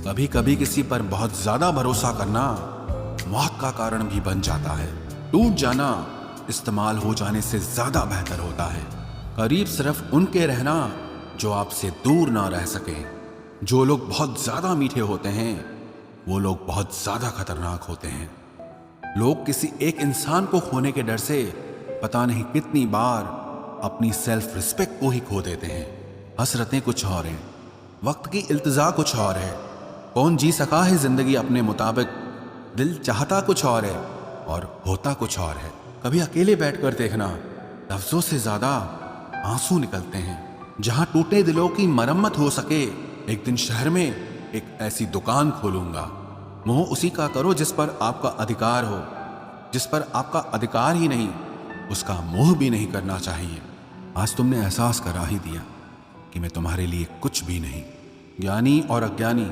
कभी कभी किसी पर बहुत ज्यादा भरोसा करना मौत का कारण भी बन जाता है। टूट जाना इस्तेमाल हो जाने से ज्यादा बेहतर होता है। करीब सिर्फ उनके रहना जो आपसे दूर ना रह सके। जो लोग बहुत ज्यादा मीठे होते हैं वो लोग बहुत ज्यादा खतरनाक होते हैं। लोग किसी एक इंसान को खोने के डर से पता नहीं कितनी बार अपनी सेल्फ रिस्पेक्ट को ही खो देते हैं। हसरतें कुछ और हैं, वक्त की इल्तिजा कुछ और है। कौन जी सका है जिंदगी अपने मुताबिक, दिल चाहता कुछ और है और होता कुछ और है। कभी अकेले बैठकर देखना, लफ्जों से ज्यादा आंसू निकलते हैं। जहां टूटे दिलों की मरम्मत हो सके, एक दिन शहर में एक ऐसी दुकान खोलूंगा। मोह उसी का करो जिस पर आपका अधिकार हो। जिस पर आपका अधिकार ही नहीं, उसका मोह भी नहीं करना चाहिए। आज तुमने एहसास करा ही दिया कि मैं तुम्हारे लिए कुछ भी नहीं। ज्ञानी और अज्ञानी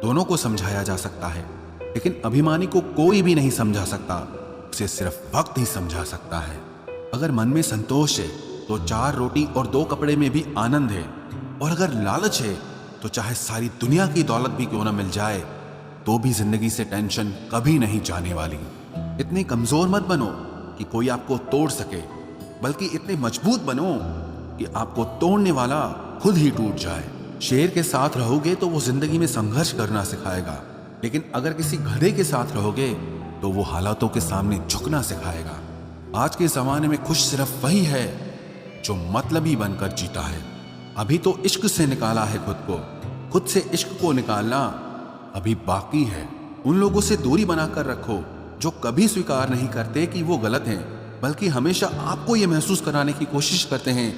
दोनों को समझाया जा सकता है, लेकिन अभिमानी को कोई भी नहीं समझा सकता। उसे सिर्फ वक्त ही समझा सकता है। अगर मन में संतोष है तो 4 रोटी और 2 कपड़े में भी आनंद है। और अगर लालच है तो चाहे सारी दुनिया की दौलत भी क्यों ना मिल जाए, तो भी जिंदगी से टेंशन कभी नहीं जाने वाली। इतने कमजोर मत बनो कि कोई आपको तोड़ सके, बल्कि इतने मजबूत बनो कि आपको तोड़ने वाला खुद ही टूट जाए। शेर के साथ रहोगे तो वो जिंदगी में संघर्ष करना सिखाएगा, लेकिन अगर किसी गधे के साथ रहोगे तो वो हालातों के सामने झुकना सिखाएगा। आज के जमाने में खुश सिर्फ वही है जो मतलबी बनकर जीता है। अभी तो इश्क से निकाला है खुद को, खुद से इश्क को निकालना अभी बाकी है। उन लोगों से दूरी बनाकर रखो जो कभी स्वीकार नहीं करते कि वो गलत हैं, बल्कि हमेशा आपको ये महसूस कराने की कोशिश करते हैं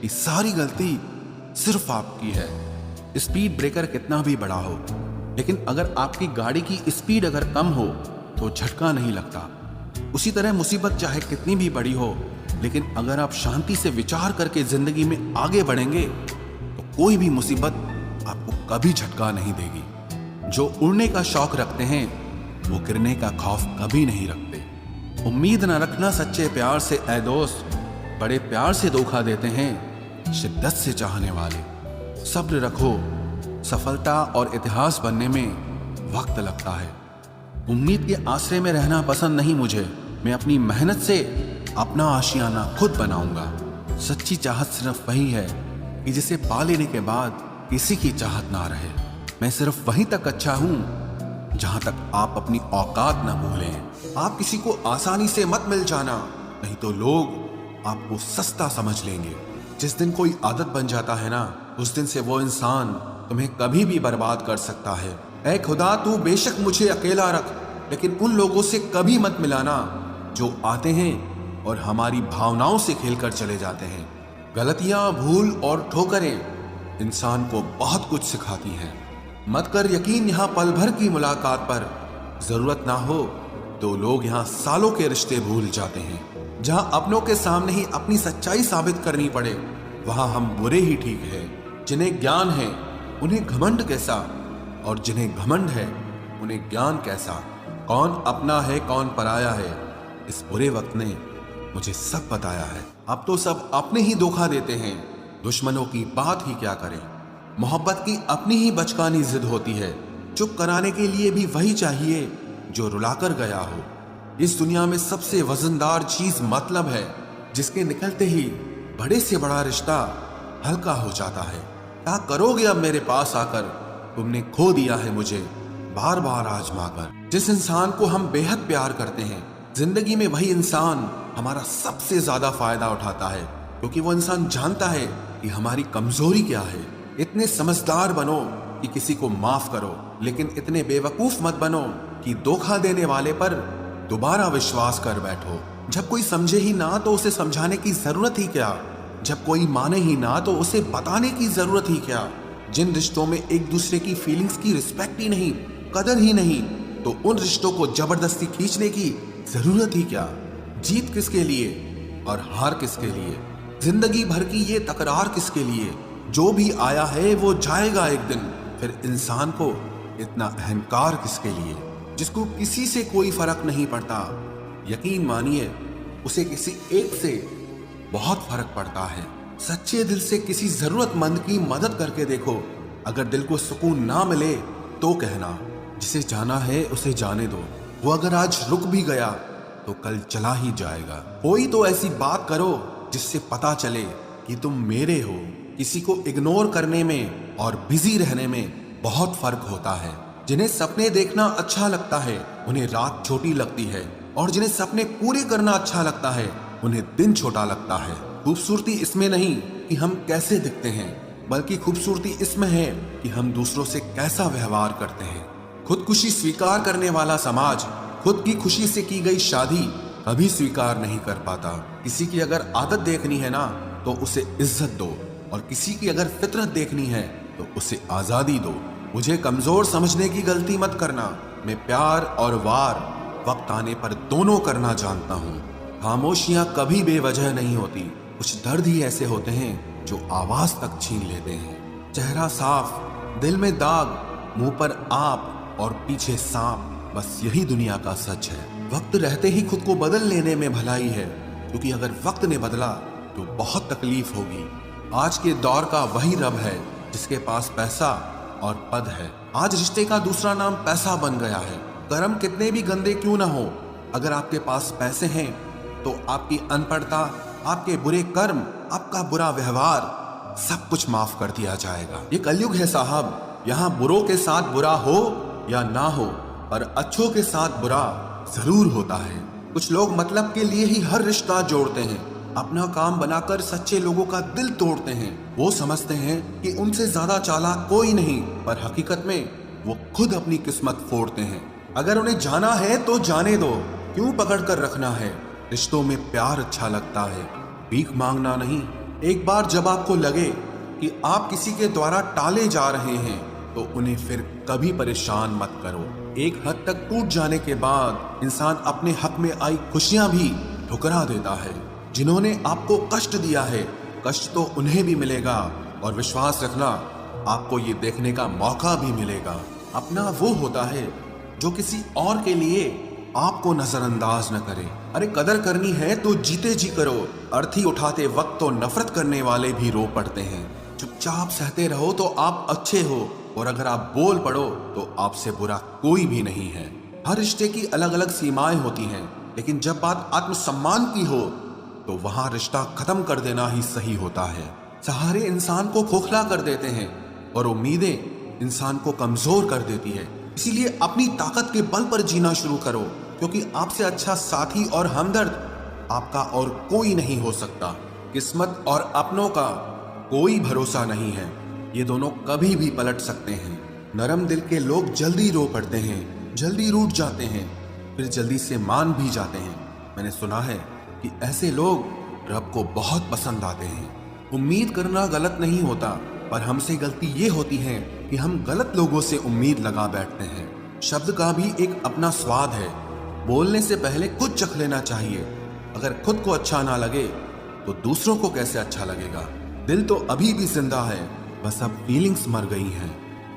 कि सारी गलती सिर्फ आपकी है। स्पीड ब्रेकर कितना भी बड़ा हो, लेकिन अगर आपकी गाड़ी की स्पीड अगर कम हो तो झटका नहीं लगता। उसी तरह मुसीबत चाहे कितनी भी बड़ी हो, लेकिन अगर आप शांति से विचार करके जिंदगी में आगे बढ़ेंगे तो कोई भी मुसीबत आपको कभी झटका नहीं देगी। जो उड़ने का शौक रखते हैं वो गिरने का खौफ कभी नहीं रखते। उम्मीद न रखना सच्चे प्यार से ऐ दोस्त, बड़े प्यार से धोखा देते हैं शिद्दत से चाहने वाले। सब्र रखो, सफलता और इतिहास बनने में वक्त लगता है। उम्मीद के आसरे में रहना पसंद नहीं मुझे। मैं अपनी मेहनत से अपना आशियाना खुद बनाऊंगा। सच्ची चाहत सिर्फ वही है कि जिसे पा लेने के बाद किसी की चाहत ना रहे। मैं सिर्फ वहीं तक अच्छा हूं जहां तक आप अपनी औकात ना भूलें। आप किसी को आसानी से मत मिल जाना, नहीं तो लोग आपको सस्ता समझ लेंगे। जिस दिन कोई आदत बन जाता है ना, उस दिन से वो इंसान तुम्हें कभी भी बर्बाद कर सकता है। ऐ खुदा, तू बेशक मुझे अकेला रख, लेकिन उन लोगों से कभी मत मिलाना जो आते हैं और हमारी भावनाओं से खेलकर चले जाते हैं। गलतियां, भूल और ठोकरें इंसान को बहुत कुछ सिखाती हैं। मत कर यकीन यहाँ पल भर की मुलाकात पर। जरूरत ना हो तो लोग यहाँ सालों के रिश्ते भूल जाते हैं। जहाँ अपनों के सामने ही अपनी सच्चाई साबित करनी पड़े, वहां हम बुरे ही ठीक है। जिन्हें ज्ञान है उन्हें घमंड कैसा, और जिन्हें घमंड है उन्हें ज्ञान कैसा। कौन अपना है कौन पराया है, इस बुरे वक्त ने मुझे सब बताया है। अब तो सब अपने ही धोखा देते हैं, दुश्मनों की बात ही क्या करें। मोहब्बत की अपनी ही बचकानी जिद होती है। चुप कराने के लिए भी वही चाहिए जो रुलाकर गया हो। इस दुनिया में सबसे वजनदार चीज मतलब है, जिसके निकलते ही बड़े से बड़ा रिश्ता हल्का हो जाता है। क्या करोगे अब मेरे पास आकर, तुमने खो दिया है मुझे बार बार आजमा कर। जिस इंसान को हम बेहद प्यार करते हैं, जिंदगी में वही इंसान हमारा सबसे ज्यादा फायदा उठाता है, क्योंकि वो इंसान जानता है कि हमारी कमजोरी क्या है। इतने समझदार बनो कि किसी को माफ करो, लेकिन इतने बेवकूफ मत बनो कि धोखा देने वाले पर दोबारा विश्वास कर बैठो। जब कोई समझे ही ना तो उसे समझाने की जरूरत ही क्या। जब कोई माने ही ना तो उसे बताने की जरूरत ही क्या। जिन रिश्तों में एक दूसरे की फीलिंग्स की रिस्पेक्ट ही नहीं, कदर ही नहीं, तो उन रिश्तों को जबरदस्ती खींचने की जरूरत ही क्या। जीत किसके लिए और हार किसके लिए, जिंदगी भर की ये तकरार किसके लिए। जो भी आया है वो जाएगा एक दिन। फिर इंसान को इतना अहंकार किसके लिए, जिसको किसी से कोई फर्क नहीं पड़ता। यकीन मानिए, उसे किसी एक से बहुत फर्क पड़ता है। सच्चे दिल से किसी जरूरतमंद की मदद करके देखो। अगर दिल को सुकून ना मिले तो कहना। जिसे जाना है उसे जाने दो, वो अगर आज रुक भी गया तो कल चला ही जाएगा। कोई तो ऐसी बात करो जिससे पता चले कि तुम मेरे हो। किसी को इग्नोर करने में और बिजी रहने में बहुत फर्क होता है। जिन्हें सपने देखना अच्छा लगता है उन्हें रात छोटी लगती है, और जिन्हें सपने पूरे करना अच्छा लगता है उन्हें दिन छोटा लगता है। खूबसूरती इसमें नहीं कि हम कैसे दिखते हैं, बल्कि खूबसूरती इसमें है कि हम दूसरों से कैसा व्यवहार करते हैं। खुदकुशी स्वीकार करने वाला समाज खुद की खुशी से की गई शादी कभी स्वीकार नहीं कर पाता। किसी की अगर आदत देखनी है ना तो उसे इज्जत दो, और किसी की अगर फितरत देखनी है तो उसे आजादी दो। मुझे कमजोर समझने की गलती मत करना। मैं प्यार और वार वक्त आने पर दोनों करना जानता हूँ। खामोशियां कभी बेवजह नहीं होती। कुछ दर्द ही ऐसे होते हैं जो आवाज तक छीन लेते हैं। चेहरा साफ, दिल में दाग, मुंह पर आप और पीछे सांप, बस यही दुनिया का सच है। वक्त रहते ही खुद को बदल लेने में भलाई है, क्योंकि अगर वक्त ने बदला तो बहुत तकलीफ होगी। आज के दौर का वही रब है जिसके पास पैसा और पद है। आज रिश्ते का दूसरा नाम पैसा बन गया है। कर्म कितने भी गंदे क्यों ना हो, अगर आपके पास पैसे हैं तो आपकी अनपढ़ता, आपके बुरे कर्म, आपका बुरा व्यवहार सब कुछ माफ कर दिया जाएगा। ये कलयुग है साहब, यहाँ बुरों के साथ बुरा हो या ना हो, पर अच्छों के साथ बुरा जरूर होता है। कुछ लोग मतलब के लिए ही हर रिश्ता जोड़ते हैं, अपना काम बनाकर सच्चे लोगों का दिल तोड़ते हैं। वो समझते हैं कि उनसे ज्यादा चालाक कोई नहीं, पर हकीकत में वो खुद अपनी किस्मत फोड़ते हैं। अगर उन्हें जाना है तो जाने दो, क्यों पकड़ कर रखना है। रिश्तों में प्यार अच्छा लगता है, भीख मांगना नहीं। एक बार जब आपको लगे कि आप किसी के द्वारा टाले जा रहे हैं तो उन्हें फिर कभी परेशान मत करो। एक हद तक टूट जाने के बाद इंसान अपने हक में आई खुशियां भी ठुकरा देता है। जिन्होंने आपको कष्ट दिया है, कष्ट तो उन्हें भी मिलेगा, और विश्वास रखना आपको ये देखने का मौका भी मिलेगा। अपना वो होता है जो किसी और के लिए आपको नजरअंदाज न करे। अरे कदर करनी है तो जीते जी करो। अर्थी उठाते वक्त तो नफरत करने वाले भी रो पड़ते हैं। चुपचाप सहते रहो तो आप अच्छे हो, और अगर आप बोल पड़ो तो आपसे बुरा कोई भी नहीं है। हर रिश्ते की अलग अलग सीमाएं होती हैं, लेकिन जब बात आत्मसम्मान की हो तो वहां रिश्ता खत्म कर देना ही सही होता है। सहारे इंसान को खोखला कर देते हैं, और उम्मीदें इंसान को कमजोर कर देती है। इसीलिए अपनी ताकत के बल पर जीना शुरू करो, क्योंकि आपसे अच्छा साथी और हमदर्द आपका और कोई नहीं हो सकता। किस्मत और अपनों का कोई भरोसा नहीं है, ये दोनों कभी भी पलट सकते हैं। नरम दिल के लोग जल्दी रो पड़ते हैं, जल्दी रूठ जाते हैं, फिर जल्दी से मान भी जाते हैं। मैंने सुना है कि ऐसे लोग रब को बहुत पसंद आते हैं। उम्मीद करना गलत नहीं होता, पर हमसे गलती ये होती है कि हम गलत लोगों से उम्मीद लगा बैठते हैं। शब्द का भी एक अपना स्वाद है, बोलने से पहले खुद चख लेना चाहिए। अगर खुद को अच्छा ना लगे तो दूसरों को कैसे अच्छा लगेगा। दिल तो अभी भी जिंदा है, बस अब फीलिंग्स मर गई हैं।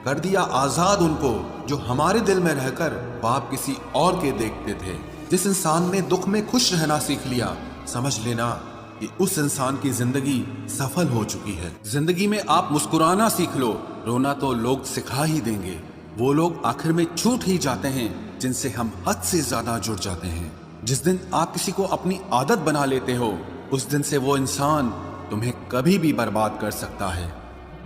कर दिया आजाद उनको जो हमारे दिल में रहकर पाप किसी और के देखते थे। जिस इंसान ने दुख में खुश रहना सीख लिया, समझ लेना कि उस इंसान की जिंदगी सफल हो चुकी है। जिंदगी में आप मुस्कुराना सीख लो, रोना तो लोग सिखा ही देंगे। वो लोग आखिर में छूट ही जाते हैं जिनसे हम हद से ज्यादा जुड़ जाते हैं। जिस दिन आप किसी को अपनी आदत बना लेते हो, उस दिन से वो इंसान तुम्हें कभी भी बर्बाद कर सकता है।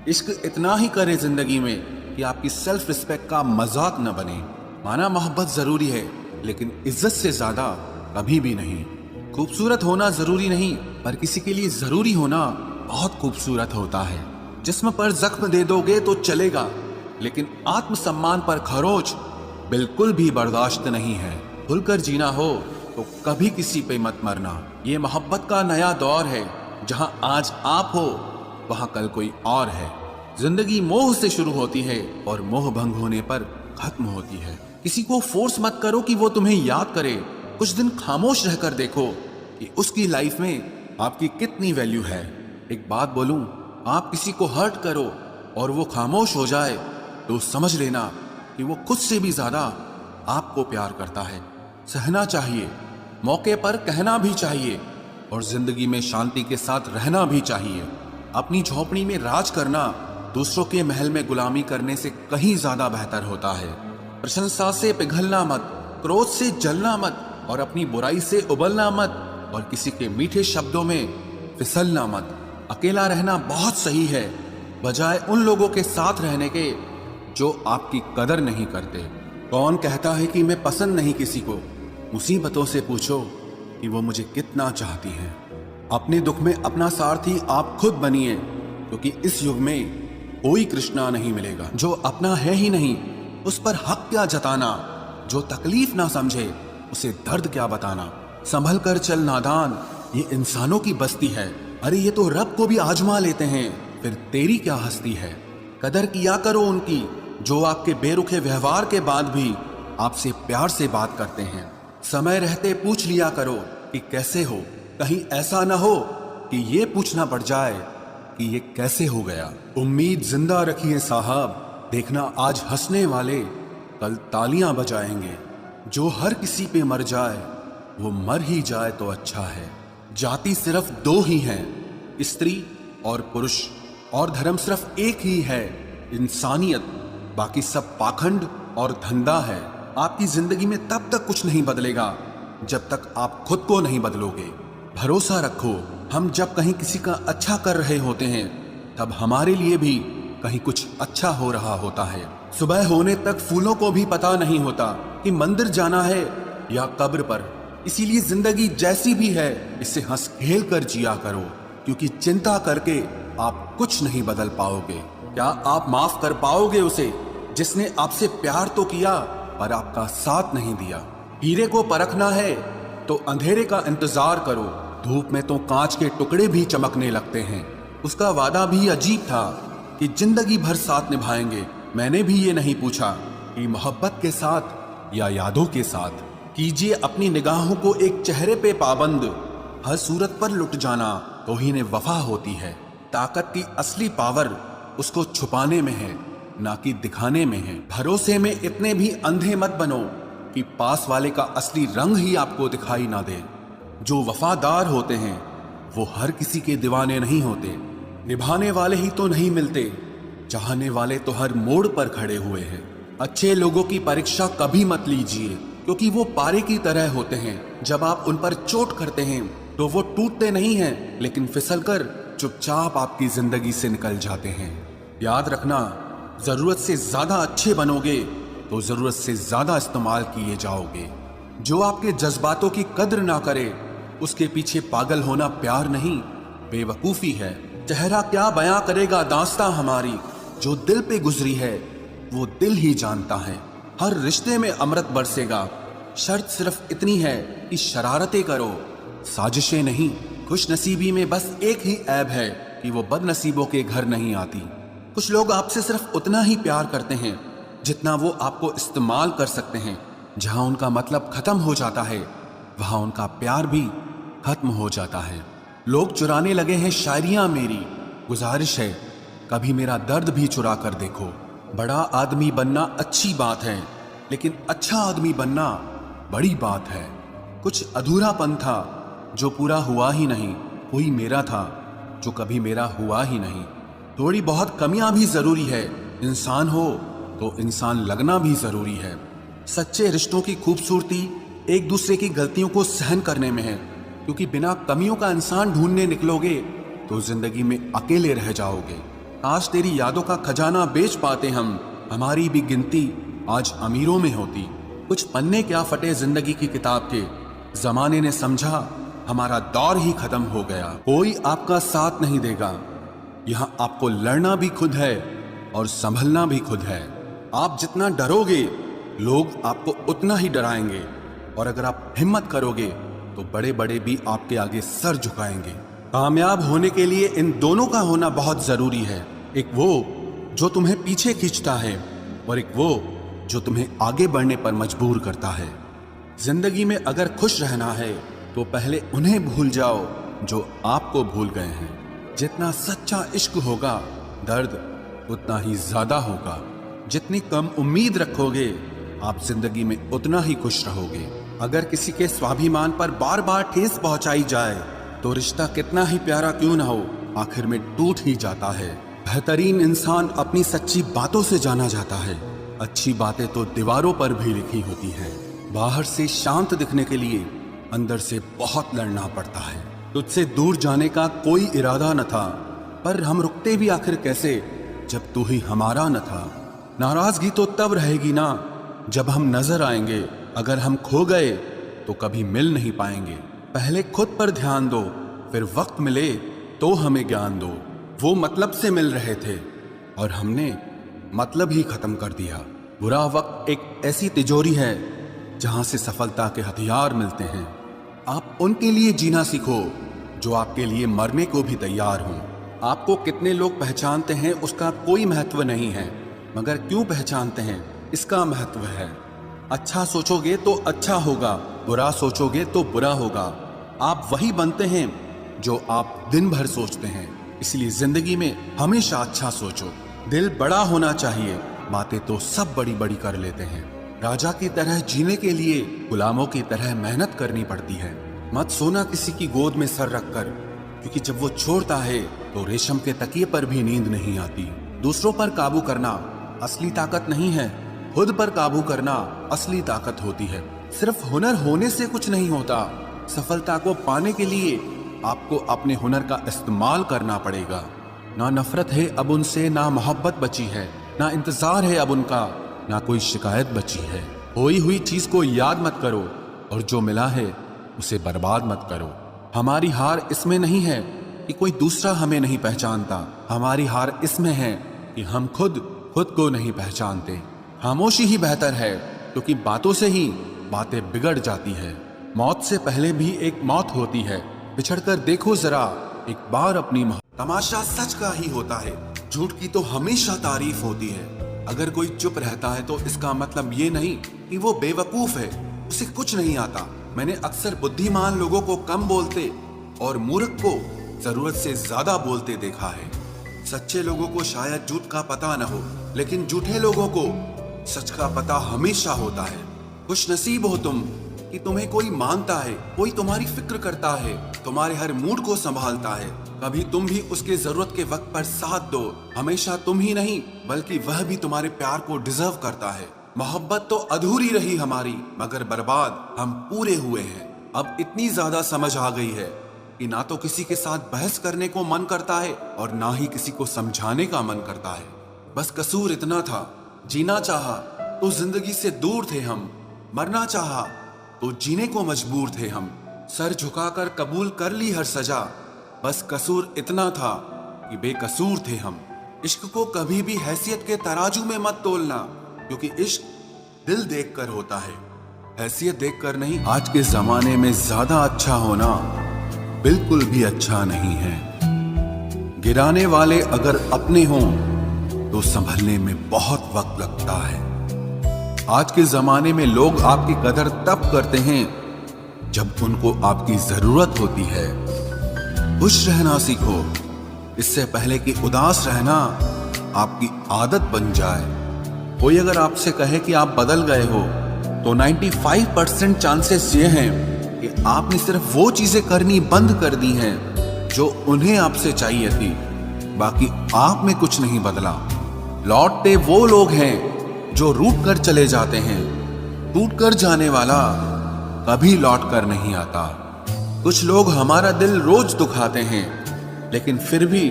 इश्क इतना ही करे जिंदगी में कि आपकी सेल्फ रिस्पेक्ट का मजाक न बने। माना मोहब्बत जरूरी है, लेकिन इज्जत से ज्यादा कभी भी नहीं। खूबसूरत होना जरूरी नहीं, पर किसी के लिए जरूरी होना बहुत खूबसूरत होता है। जिस्म पर जख्म दे दोगे तो चलेगा, लेकिन आत्मसम्मान पर खरोच बिल्कुल भी बर्दाश्त नहीं है। खुलकर जीना हो तो कभी किसी पे मत मरना। ये मोहब्बत का नया दौर है, जहां आज आप हो वहां कल कोई और है। जिंदगी मोह से शुरू होती है और मोह भंग होने पर खत्म होती है। किसी को फोर्स मत करो कि वो तुम्हें याद करे। कुछ दिन खामोश रहकर देखो कि उसकी लाइफ में आपकी कितनी वैल्यू है। एक बात बोलूं, आप किसी को हर्ट करो और वो खामोश हो जाए तो समझ लेना कि वो खुद से भी ज्यादा आपको प्यार करता है। सहना चाहिए, मौके पर कहना भी चाहिए, और जिंदगी में शांति के साथ रहना भी चाहिए। अपनी झोपड़ी में राज करना दूसरों के महल में गुलामी करने से कहीं ज्यादा बेहतर होता है। प्रशंसा से पिघलना मत, क्रोध से जलना मत, और अपनी बुराई से उबलना मत, और किसी के मीठे शब्दों में फिसलना मत। अकेला रहना बहुत सही है, बजाय उन लोगों के साथ रहने के जो आपकी कदर नहीं करते। कौन कहता है कि मैं पसंद नहीं किसी को? मुसीबतों से पूछो कि वो मुझे कितना चाहती हैं। अपने दुख में अपना सारथी आप खुद बनिए, क्योंकि इस युग में कोई कृष्णा नहीं मिलेगा। जो अपना है ही नहीं उस पर हक क्या जताना, जो तकलीफ ना समझे उसे दर्द क्या बताना। संभल कर चल नादान, ये इंसानों की बस्ती है। अरे ये तो रब को भी आजमा लेते हैं, फिर तेरी क्या हस्ती है। कदर किया करो उनकी जो आपके बेरुखे व्यवहार के बाद भी आपसे प्यार से बात करते हैं। समय रहते पूछ लिया करो कि कैसे हो, कहीं ऐसा ना हो कि ये पूछना पड़ जाए कि ये कैसे हो गया। उम्मीद जिंदा रखिए साहब, देखना आज हंसने वाले कल तालियां बजाएंगे। जो हर किसी पे मर जाए वो मर ही जाए तो अच्छा है। जाति सिर्फ दो ही हैं, स्त्री और पुरुष, और धर्म सिर्फ एक ही है, इंसानियत। बाकी सब पाखंड और धंधा है। आपकी जिंदगी में तब तक कुछ नहीं बदलेगा जब तक आप खुद को नहीं बदलोगे। भरोसा रखो, हम जब कहीं किसी का अच्छा कर रहे होते हैं तब हमारे लिए भी कहीं कुछ अच्छा हो रहा होता है। सुबह होने तक फूलों को भी पता नहीं होता कि मंदिर जाना है या कब्र पर। इसीलिए जिंदगी जैसी भी है इसे हंस खेल कर जिया करो, क्योंकि चिंता करके आप कुछ नहीं बदल पाओगे। क्या आप माफ कर पाओगे उसे जिसने आपसे प्यार तो किया पर आपका साथ नहीं दिया? हीरे को परखना है तो अंधेरे का इंतजार करो, धूप में तो कांच के टुकड़े भी चमकने लगते हैं। उसका वादा भी अजीब था कि जिंदगी भर साथ निभाएंगे। मैंने भी ये नहीं पूछा कि मोहब्बत के साथ या यादों के साथ। कीजिए अपनी निगाहों को एक चेहरे पे पाबंद, हर सूरत पर लुट जाना तो ही ने वफा होती है। ताकत की असली पावर उसको छुपाने में है, ना कि दिखाने में है। भरोसे में इतने भी अंधे मत बनो कि पास वाले का असली रंग ही आपको दिखाई ना दे। जो वफादार होते हैं वो हर किसी के दीवाने नहीं होते। निभाने वाले ही तो नहीं मिलते, चाहने वाले तो हर मोड़ पर खड़े हुए हैं। अच्छे लोगों की परीक्षा कभी मत लीजिए, क्योंकि वो पारे की तरह होते हैं। जब आप उन पर चोट करते हैं तो वो टूटते नहीं हैं, लेकिन फिसलकर चुपचाप आपकी जिंदगी से निकल जाते हैं। याद रखना, जरूरत से ज्यादा अच्छे बनोगे तो जरूरत से ज्यादा इस्तेमाल किए जाओगे। जो आपके जज्बातों की कद्र ना करे उसके पीछे पागल होना प्यार नहीं, बेवकूफी है। चेहरा क्या बयां करेगा दास्तां हमारी, जो दिल पे गुजरी है वो दिल ही जानता है। हर रिश्ते में अमृत बरसेगा, शर्त सिर्फ इतनी है कि शरारतें करो, साजिशें नहीं। खुश नसीबी में बस एक ही ऐब है कि वो बदनसीबों के घर नहीं आती। कुछ लोग आपसे सिर्फ उतना ही प्यार करते हैं जितना वो आपको इस्तेमाल कर सकते हैं। जहां उनका मतलब खत्म हो जाता है वहां उनका प्यार भी खत्म हो जाता है। लोग चुराने लगे हैं शायरियां मेरी, गुजारिश है कभी मेरा दर्द भी चुरा कर देखो। बड़ा आदमी बनना अच्छी बात है, लेकिन अच्छा आदमी बनना बड़ी बात है। कुछ अधूरापन था जो पूरा हुआ ही नहीं, कोई मेरा था जो कभी मेरा हुआ ही नहीं। थोड़ी बहुत कमियां भी जरूरी है, इंसान हो तो इंसान लगना भी जरूरी है। सच्चे रिश्तों की खूबसूरती एक दूसरे की गलतियों को सहन करने में है, क्योंकि बिना कमियों का इंसान ढूंढने निकलोगे तो जिंदगी में अकेले रह जाओगे। आज तेरी यादों का खजाना बेच पाते हम, हमारी भी गिनती आज अमीरों में होती। कुछ पन्ने क्या फटे जिंदगी की किताब के, जमाने ने समझा हमारा दौर ही खत्म हो गया। कोई आपका साथ नहीं देगा, यहाँ आपको लड़ना भी खुद है और संभलना भी खुद है। आप जितना डरोगे लोग आपको उतना ही डराएंगे, और अगर आप हिम्मत करोगे तो बड़े बड़े भी आपके आगे सर झुकाएंगे। कामयाब होने के लिए इन दोनों का होना बहुत जरूरी है, एक वो जो तुम्हें पीछे खींचता है और एक वो जो तुम्हें आगे बढ़ने पर मजबूर करता है। जिंदगी में अगर खुश रहना है तो पहले उन्हें भूल जाओ जो आपको भूल गए हैं। जितना सच्चा इश्क होगा दर्द उतना ही ज्यादा होगा। जितनी कम उम्मीद रखोगे आप जिंदगी में उतना ही खुश रहोगे। अगर किसी के स्वाभिमान पर बार बार ठेस पहुंचाई जाए तो रिश्ता कितना ही प्यारा क्यों ना हो आखिर में टूट ही जाता है। बेहतरीन इंसान अपनी सच्ची बातों से जाना जाता है। अच्छी बातें तो दीवारों पर भी लिखी होती हैं। बाहर से शांत दिखने के लिए अंदर से बहुत लड़ना पड़ता है। तुझसे दूर जाने का कोई इरादा न था, पर हम रुकते भी आखिर कैसे जब तू ही हमारा न था। नाराजगी तो तब रहेगी ना जब हम नजर आएंगे। अगर हम खो गए तो कभी मिल नहीं पाएंगे। पहले खुद पर ध्यान दो, फिर वक्त मिले तो हमें ज्ञान दो। वो मतलब से मिल रहे थे और हमने मतलब ही खत्म कर दिया। बुरा वक्त एक ऐसी तिजोरी है जहां से सफलता के हथियार मिलते हैं। आप उनके लिए जीना सीखो जो आपके लिए मरने को भी तैयार हों। आपको कितने लोग पहचानते हैं उसका कोई महत्व नहीं है, मगर क्यों पहचानते हैं इसका महत्व है। अच्छा सोचोगे तो अच्छा होगा, बुरा सोचोगे तो बुरा होगा। आप वही बनते हैं जो आप दिन भर सोचते हैं। इसलिए जिंदगी में हमेशा अच्छा सोचो। दिल बड़ा होना चाहिए, बातें तो सब बड़ी बड़ी कर लेते हैं। राजा की तरह जीने के लिए गुलामों की तरह मेहनत करनी पड़ती है। मत सोना किसी की गोद में सर रखकर, क्योंकि जब वो छोड़ता है तो रेशम के तकिए पर भी नींद नहीं आती। दूसरों पर काबू करना असली ताकत नहीं है, खुद पर काबू करना असली ताकत होती है। सिर्फ हुनर होने से कुछ नहीं होता। सफलता को पाने के लिए आपको अपने हुनर का इस्तेमाल करना पड़ेगा। ना नफरत है अब उनसे, ना मोहब्बत बची है, ना इंतजार है अब उनका, ना कोई शिकायत बची है। खोई हुई चीज को याद मत करो और जो मिला है उसे बर्बाद मत करो। हमारी हार इसमें नहीं है कि कोई दूसरा हमें नहीं पहचानता। हमारी हार इसमें है कि हम खुद को नहीं पहचानते। खामोशी ही बेहतर है, क्योंकि बातों से ही बातें बिगड़ जाती है। मौत से पहले भी एक मौत होती है। पिछड़कर देखो जरा एक बार अपनी तमाशा सच का ही होता है, झूठ की तो हमेशा तारीफ होती है। अगर कोई चुप रहता है तो इसका मतलब ये नहीं कि वो बेवकूफ है, उसे कुछ नहीं आता। मैंने अक्सर बुद्धिमान लोगों को कम बोलते और मूर्ख को जरूरत से ज्यादा बोलते देखा है। सच्चे लोगों को शायद झूठ का पता न हो, लेकिन झूठे लोगों को सच का पता हमेशा होता है। खुश नसीब हो तुम कि तुम्हें कोई मानता है, कोई तुम्हारी फिक्र करता है, तुम्हारे हर मूड को संभालता है। कभी तुम भी उसके जरूरत के वक्त पर साथ दो। हमेशा तुम ही नहीं बल्कि वह भी तुम्हारे प्यार को डिजर्व करता है। मोहब्बत तो अधूरी रही हमारी, मगर बर्बाद हम पूरे हुए हैं। अब इतनी ज्यादा समझ आ गई है कि ना तो किसी के साथ बहस करने को मन करता है और ना ही किसी को समझाने का मन करता है। बस कसूर इतना था, जीना चाहा तो जिंदगी से दूर थे हम, मरना चाहा तो जीने को मजबूर थे हम। सर झुकाकर कबूल कर ली हर सजा, बस कसूर इतना था कि बेकसूर थे हम। इश्क को कभी भी हैसियत के तराजू में मत तोलना, क्योंकि इश्क दिल देखकर होता है, हैसियत देखकर नहीं। आज के जमाने में ज्यादा अच्छा होना बिल्कुल भी अच्छा नहीं है। गिराने वाले अगर अपने हों तो संभलने में बहुत वक्त लगता है। आज के जमाने में लोग आपकी कदर तब करते हैं जब उनको आपकी जरूरत होती है। खुश रहना सीखो, इससे पहले कि उदास रहना आपकी आदत बन जाए। कोई अगर आपसे कहे कि आप बदल गए हो तो 95% चांसेस ये हैं कि आपने सिर्फ वो चीजें करनी बंद कर दी हैं जो उन्हें आपसे चाहिए थी। बाकी आप में कुछ नहीं बदला। लौटते वो लोग हैं जो रूठ कर चले जाते हैं। टूट कर जाने वाला कभी लौट कर नहीं आता। कुछ लोग हमारा दिल रोज दुखाते हैं, लेकिन फिर भी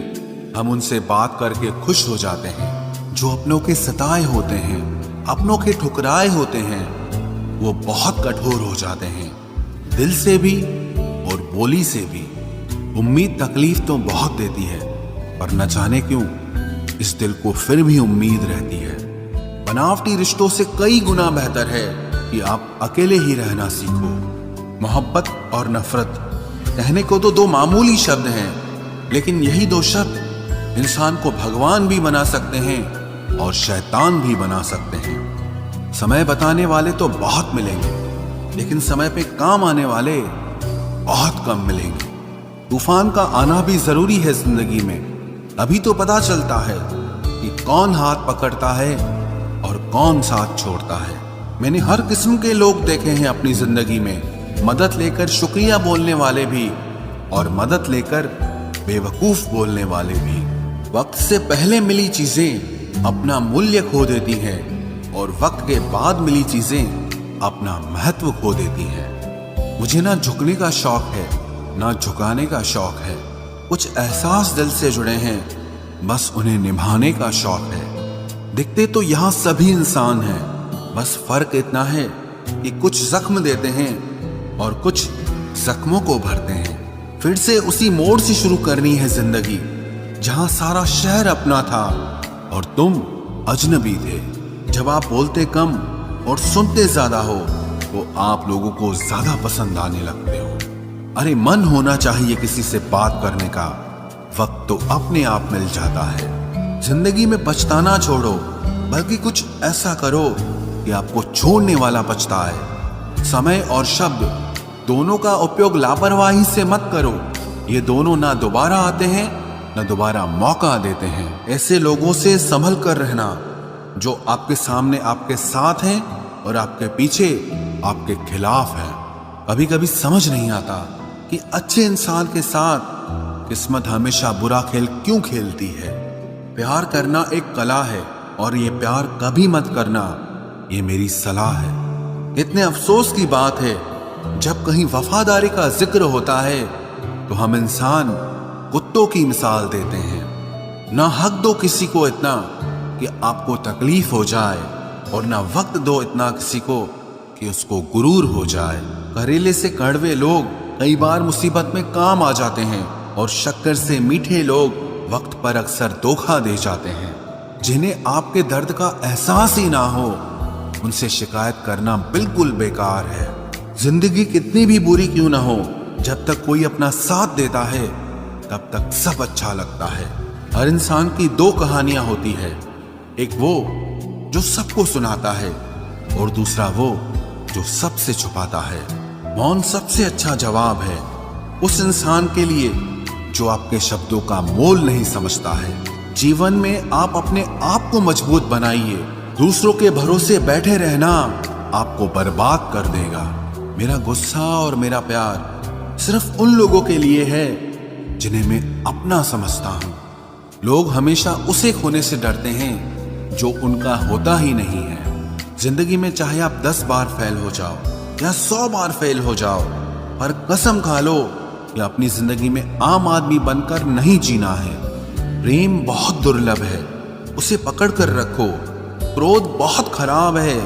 हम उनसे बात करके खुश हो जाते हैं। जो अपनों के सताए होते हैं, अपनों के ठुकराए होते हैं, वो बहुत कठोर हो जाते हैं, दिल से भी और बोली से भी। उम्मीद तकलीफ तो बहुत देती है, पर न जाने क्यों इस दिल को फिर भी उम्मीद रहती है। बनावटी रिश्तों से कई गुना बेहतर है कि आप अकेले ही रहना सीखो। मोहब्बत और नफरत कहने को तो दो मामूली शब्द हैं, लेकिन यही दो शब्द इंसान को भगवान भी बना सकते हैं और शैतान भी बना सकते हैं। समय बताने वाले तो बहुत मिलेंगे, लेकिन समय पे काम आने वाले बहुत कम मिलेंगे। तूफान का आना भी जरूरी है जिंदगी में, अभी तो पता चलता है कि कौन हाथ पकड़ता है और कौन साथ छोड़ता है। मैंने हर किस्म के लोग देखे हैं अपनी जिंदगी में, मदद लेकर शुक्रिया बोलने वाले भी और मदद लेकर बेवकूफ बोलने वाले भी। वक्त से पहले मिली चीजें अपना मूल्य खो देती हैं और वक्त के बाद मिली चीजें अपना महत्व खो देती हैं। मुझे ना झुकने का शौक है ना झुकाने का शौक है। कुछ एहसास दिल से जुड़े हैं, बस उन्हें निभाने का शौक है। दिखते तो यहाँ सभी इंसान हैं, बस फर्क इतना है कि कुछ जख्म देते हैं और कुछ जख्मों को भरते हैं। फिर से उसी मोड़ से शुरू करनी है जिंदगी, जहां सारा शहर अपना था और तुम अजनबी थे। जब आप बोलते कम और सुनते ज्यादा हो तो आप लोगों को ज्यादा पसंद आने लगते हो। अरे मन होना चाहिए किसी से बात करने का, वक्त तो अपने आप मिल जाता है। जिंदगी में पछताना छोड़ो, बल्कि कुछ ऐसा करो कि आपको छोड़ने वाला पछताए। समय और शब्द दोनों का उपयोग लापरवाही से मत करो। ये दोनों ना दोबारा आते हैं ना दोबारा मौका देते हैं। ऐसे लोगों से संभल कर रहना जो आपके सामने आपके साथ हैं और आपके पीछे आपके खिलाफ हैं। कभी कभी समझ नहीं आता कि अच्छे इंसान के साथ किस्मत हमेशा बुरा खेल क्यों खेलती है। प्यार करना एक कला है और ये प्यार कभी मत करना, ये मेरी सलाह है। इतने अफसोस की बात है, जब कहीं वफादारी का जिक्र होता है तो हम इंसान कुत्तों की मिसाल देते हैं। ना हक दो किसी को इतना कि आपको तकलीफ हो जाए और ना वक्त दो इतना किसी को कि उसको गुरूर हो जाए। करेले से कड़वे लोग कई बार मुसीबत में काम आ जाते हैं और शक्कर से मीठे लोग वक्त पर अक्सर धोखा दे जाते हैं। जिन्हें आपके दर्द का एहसास ही ना हो, उनसे शिकायत करना बिल्कुल बेकार है। जिंदगी कितनी भी बुरी क्यों ना हो, जब तक कोई अपना साथ देता है तब तक सब अच्छा लगता है। हर इंसान की दो कहानियां होती है, एक वो जो सबको सुनाता है और दूसरा वो जो सबसे छुपाता है। मौन सबसे अच्छा जवाब है उस इंसान के लिए जो आपके शब्दों का मोल नहीं समझता है। जीवन में आप अपने आप को मजबूत बनाइए। दूसरों के भरोसे बैठे रहना आपको बर्बाद कर देगा। मेरा गुस्सा और मेरा प्यार सिर्फ उन लोगों के लिए है जिन्हें मैं अपना समझता हूं। लोग हमेशा उसे खोने से डरते हैं जो उनका होता ही नहीं है। जिंदगी में चाहे आप 10 बार फेल हो जाओ या 100 बार फेल हो जाओ, पर कसम खा लो कि अपनी जिंदगी में आम आदमी बनकर नहीं जीना है। प्रेम बहुत दुर्लभ है, उसे पकड़ कर रखो। क्रोध बहुत खराब है,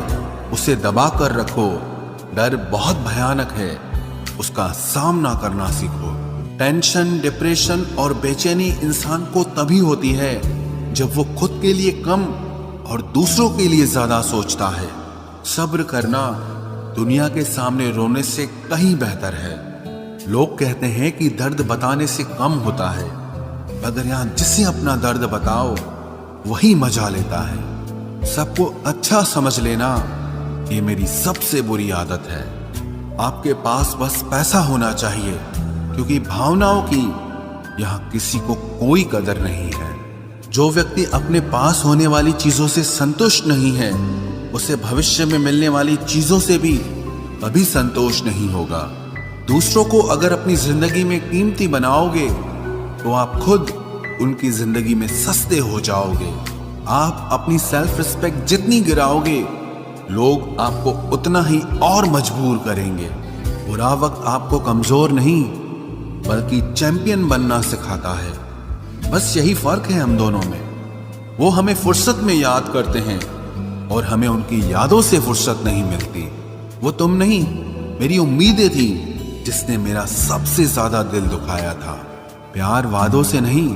उसे दबा कर रखो। डर बहुत भयानक है, उसका सामना करना सीखो। टेंशन, डिप्रेशन और बेचैनी इंसान को तभी होती है जब वो खुद के लिए कम और दूसरों के लिए ज्यादा सोचता है। सब्र करना दुनिया के सामने रोने से कहीं बेहतर है। लोग कहते हैं कि दर्द बताने से कम होता है, मगर यहाँ जिसे अपना दर्द बताओ वही मजा लेता है। सबको अच्छा समझ लेना ये मेरी सबसे बुरी आदत है। आपके पास बस पैसा होना चाहिए, क्योंकि भावनाओं की यहाँ किसी को कोई कदर नहीं है। जो व्यक्ति अपने पास होने वाली चीजों से संतुष्ट नहीं है, उसे भविष्य में मिलने वाली चीजों से भी कभी संतोष नहीं होगा। दूसरों को अगर अपनी जिंदगी में कीमती बनाओगे तो आप खुद उनकी जिंदगी में सस्ते हो जाओगे। आप अपनी सेल्फ रिस्पेक्ट जितनी गिराओगे, लोग आपको उतना ही और मजबूर करेंगे। बुरा वक्त आपको कमजोर नहीं बल्कि चैंपियन बनना सिखाता है। बस यही फर्क है हम दोनों में। वो हमें फुर्सत में याद करते हैं और हमें उनकी यादों से फुर्सत नहीं मिलती। वो तुम नहीं, मेरी उम्मीदें थी जिसने मेरा सबसे ज्यादा दिल दुखाया था। प्यार वादों से नहीं,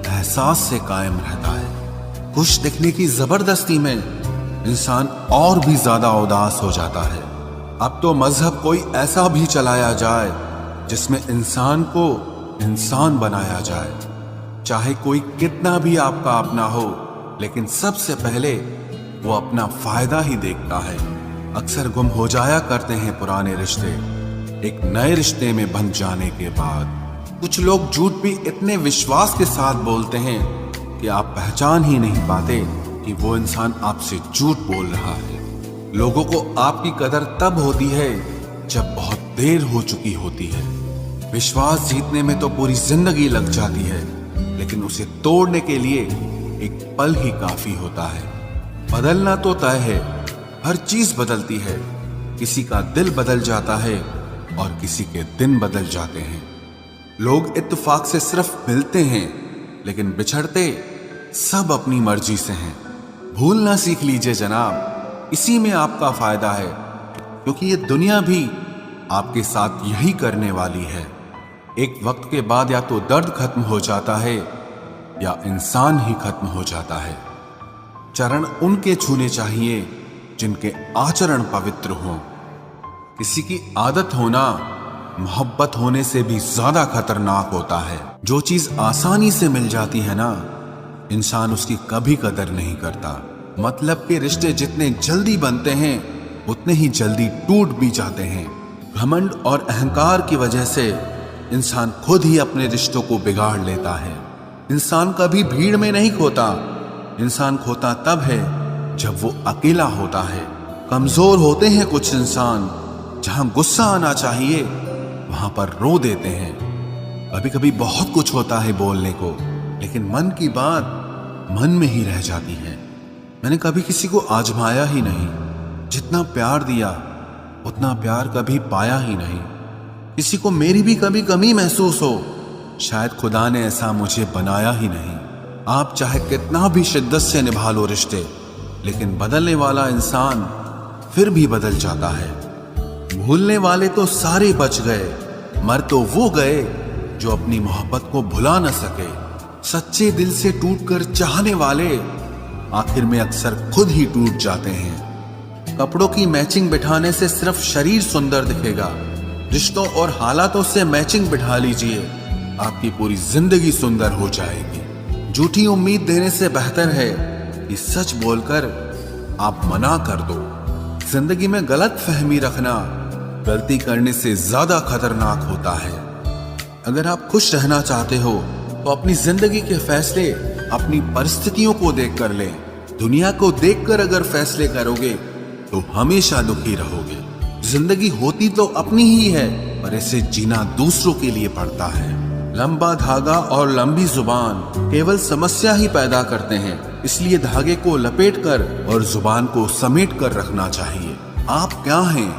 एहसास से कायम रहता है। खुश दिखने की जबरदस्ती में इंसान और भी ज्यादा उदास हो जाता है। अब तो मजहब कोई ऐसा भी चलाया जाए जिसमें इंसान को इंसान बनाया जाए। चाहे कोई कितना भी आपका अपना हो, लेकिन सबसे पहले वो अपना फायदा ही देखता है। अक्सर गुम हो जाया करते हैं पुराने रिश्ते एक नए रिश्ते में बन जाने के बाद। कुछ लोग झूठ भी इतने विश्वास के साथ बोलते हैं कि आप पहचान ही नहीं पाते कि वो इंसान आपसे झूठ बोल रहा है। लोगों को आपकी कदर तब होती है जब बहुत देर हो चुकी होती है। विश्वास जीतने में तो पूरी जिंदगी लग जाती है, लेकिन उसे तोड़ने के लिए एक पल ही काफी होता है। बदलना तो तय है, हर चीज बदलती है। किसी का दिल बदल जाता है और किसी के दिन बदल जाते हैं। लोग इत्तेफाक से सिर्फ मिलते हैं, लेकिन बिछड़ते सब अपनी मर्जी से हैं। भूलना सीख लीजिए जनाब, इसी में आपका फायदा है, क्योंकि ये दुनिया भी आपके साथ यही करने वाली है। एक वक्त के बाद या तो दर्द खत्म हो जाता है या इंसान ही खत्म हो जाता है। चरण उनके छूने चाहिए जिनके आचरण पवित्र हों। किसी की आदत होना मोहब्बत होने से भी ज्यादा खतरनाक होता है। जो चीज आसानी से मिल जाती है ना, इंसान उसकी कभी कदर नहीं करता। मतलब के रिश्ते जितने जल्दी बनते हैं उतने ही जल्दी टूट भी जाते हैं। घमंड और अहंकार की वजह से इंसान खुद ही अपने रिश्तों को बिगाड़ लेता है। इंसान कभी भीड़ में नहीं खोता, इंसान खोता तब है जब वो अकेला होता है। कमजोर होते हैं कुछ इंसान, जहां गुस्सा आना चाहिए वहां पर रो देते हैं। कभी कभी बहुत कुछ होता है बोलने को, लेकिन मन की बात मन में ही रह जाती है। मैंने कभी किसी को आजमाया ही नहीं, जितना प्यार दिया उतना प्यार कभी पाया ही नहीं। किसी को मेरी भी कभी कमी महसूस हो, शायद खुदा ने ऐसा मुझे बनाया ही नहीं। आप चाहे कितना भी शिद्दत से निभा लो रिश्ते, लेकिन बदलने वाला इंसान फिर भी बदल जाता है। भूलने वाले तो सारे बच गए, मर तो वो गए जो अपनी मोहब्बत को भुला न सके। सच्चे दिल से टूटकर चाहने वाले आखिर में अक्सर खुद ही टूट जाते हैं। कपड़ों की मैचिंग बिठाने से सिर्फ शरीर सुंदर दिखेगा, रिश्तों और हालातों से मैचिंग बिठा लीजिए, आपकी पूरी जिंदगी सुंदर हो जाएगी। झूठी उम्मीद देने से बेहतर है कि सच बोलकर आप मना कर दो। जिंदगी में गलत फहमी रखना गलती करने से ज्यादा खतरनाक होता है। अगर आप खुश रहना चाहते हो तो अपनी जिंदगी के फैसले अपनी परिस्थितियों को देखकर लें। दुनिया को देखकर अगर फैसले करोगे तो हमेशा दुखी रहोगे। जिंदगी होती तो अपनी ही है, पर इसे जीना दूसरों के लिए पड़ता है। लंबा धागा और लंबी जुबान केवल समस्या ही पैदा करते हैं, इसलिए धागे को लपेटकर और जुबान को समेट कर रखना चाहिए। आप क्या हैं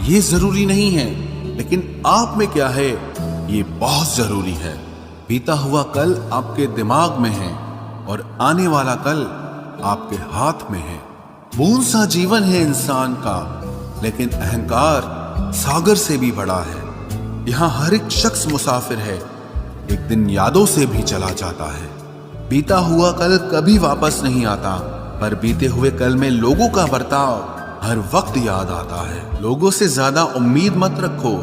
ये जरूरी नहीं है, लेकिन आप में क्या है ये बहुत जरूरी है। बीता हुआ कल आपके दिमाग में है और आने वाला कल आपके हाथ में है। बूंद सा जीवन है इंसान का, लेकिन अहंकार सागर से भी बड़ा है। यहाँ हर एक शख्स मुसाफिर है, एक दिन यादों से भी चला जाता है। बीता हुआ कल कभी वापस नहीं आता, पर बीते हुए कल में लोगों का बर्ताव हर वक्त याद आता है। लोगों से ज्यादा उम्मीद मत रखो,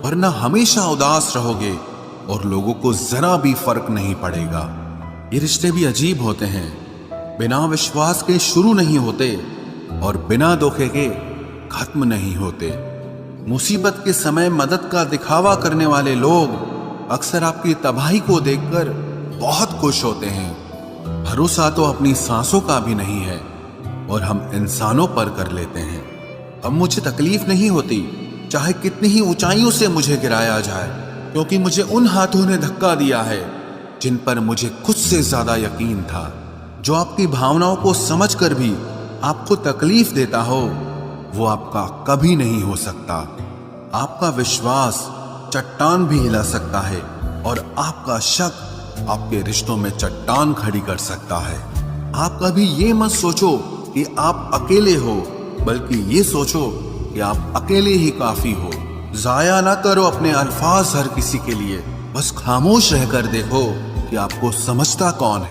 वरना हमेशा उदास रहोगे और लोगों को जरा भी फर्क नहीं पड़ेगा। ये रिश्ते भी अजीब होते हैं, बिना विश्वास के शुरू नहीं होते और बिना धोखे के खत्म नहीं होते। मुसीबत के समय मदद का दिखावा करने वाले लोग अक्सर आपकी तबाही को देखकर बहुत खुश होते हैं। भरोसा तो अपनी सांसों का भी नहीं है और हम इंसानों पर कर लेते हैं। अब मुझे तकलीफ नहीं होती, चाहे कितनी ही ऊंचाइयों से मुझे गिराया जाए, क्योंकि मुझे उन हाथों ने धक्का दिया है जिन पर मुझे खुद से ज्यादा यकीन था। जो आपकी भावनाओं को समझकर भी आपको तकलीफ देता हो, वो आपका कभी नहीं हो सकता। आपका विश्वास चट्टान भी हिला सकता है और आपका शक आपके रिश्तों में चट्टान खड़ी कर सकता है। आप कभी ये मत सोचो कि आप अकेले हो, बल्कि ये सोचो कि आप अकेले ही काफी हो। जाया ना करो अपने अल्फाज हर किसी के लिए, बस खामोश रहकर देखो कि आपको समझता कौन है।